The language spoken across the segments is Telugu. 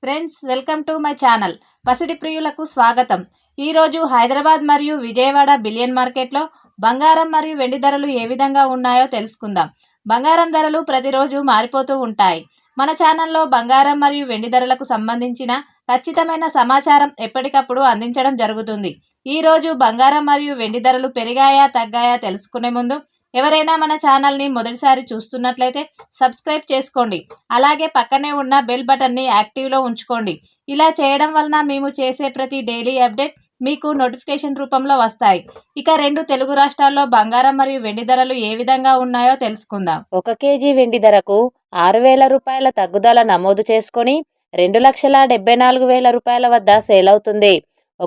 Friends, welcome to my channel. పసిడి ప్రియులకు స్వాగతం. ఈరోజు హైదరాబాద్ మరియు విజయవాడ బిలియన్ మార్కెట్లో బంగారం మరియు వెండి ధరలు ఏ విధంగా ఉన్నాయో తెలుసుకుందాం. బంగారం ధరలు ప్రతిరోజు మారిపోతూ ఉంటాయి. మన ఛానల్లో బంగారం మరియు వెండి ధరలకు సంబంధించిన ఖచ్చితమైన సమాచారం ఎప్పటికప్పుడు అందించడం జరుగుతుంది. ఈరోజు బంగారం మరియు వెండి ధరలు పెరిగాయా తగ్గాయా తెలుసుకునే ముందు ఎవరైనా మన ఛానల్ని మొదటిసారి చూస్తున్నట్లయితే సబ్స్క్రైబ్ చేసుకోండి. అలాగే పక్కనే ఉన్న బెల్ బటన్ని యాక్టివ్లో ఉంచుకోండి. ఇలా చేయడం వలన మేము చేసే ప్రతి డైలీ అప్డేట్ మీకు నోటిఫికేషన్ రూపంలో వస్తాయి. ఇక 2 తెలుగు రాష్ట్రాల్లో బంగారం మరియు వెండి ధరలు ఏ విధంగా ఉన్నాయో తెలుసుకుందాం. 1 కేజీ వెండి ధరకు 6,000 రూపాయల తగ్గుదల నమోదు చేసుకొని 2,74,000 రూపాయల వద్ద సేల్ అవుతుంది.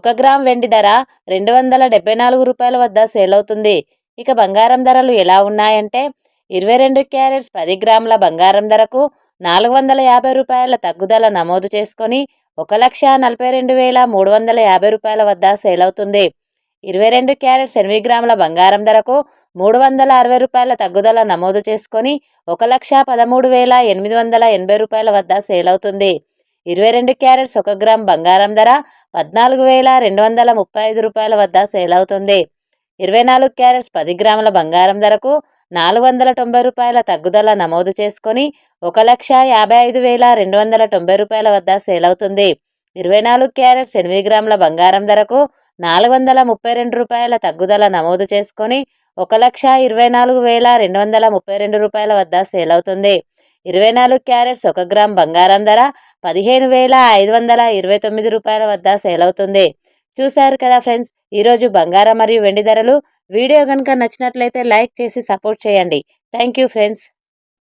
1 గ్రామ్ వెండి ధర 274 రూపాయల వద్ద సేల్ అవుతుంది. ఇక బంగారం ధరలు ఎలా ఉన్నాయంటే 22 క్యారెట్స్ 10 గ్రాముల బంగారం ధరకు 450 రూపాయల తగ్గుదల నమోదు చేసుకొని 1,42,350 రూపాయల వద్ద సేల్ అవుతుంది. 22 క్యారెట్స్ 8 గ్రాముల బంగారం ధరకు 360 రూపాయల తగ్గుదల నమోదు చేసుకొని 1,13,880 రూపాయల వద్ద సేల్ అవుతుంది. 22 క్యారెట్స్ 1 గ్రామ్ బంగారం ధర 14,235 రూపాయల వద్ద సేల్ అవుతుంది. 24 క్యారెట్స్ 10 గ్రాముల బంగారం ధరకు 490 రూపాయల తగ్గుదల నమోదు చేసుకొని 1,55,290 రూపాయల వద్ద సేల్ అవుతుంది. 24 క్యారెట్స్ 8 గ్రాముల బంగారం ధరకు 432 రూపాయల తగ్గుదల నమోదు చేసుకొని 1,24,232 రూపాయల వద్ద సేల్ అవుతుంది. 24 క్యారెట్స్ 1 గ్రామ్ బంగారం ధర 15,529 రూపాయల వద్ద సేల్ అవుతుంది. చూశారు కదా ఫ్రెండ్స్, ఈరోజు బంగారం మరియు వెండి ధరలు. వీడియో కనుక నచ్చినట్లయితే లైక్ చేసి సపోర్ట్ చేయండి. Thank you friends.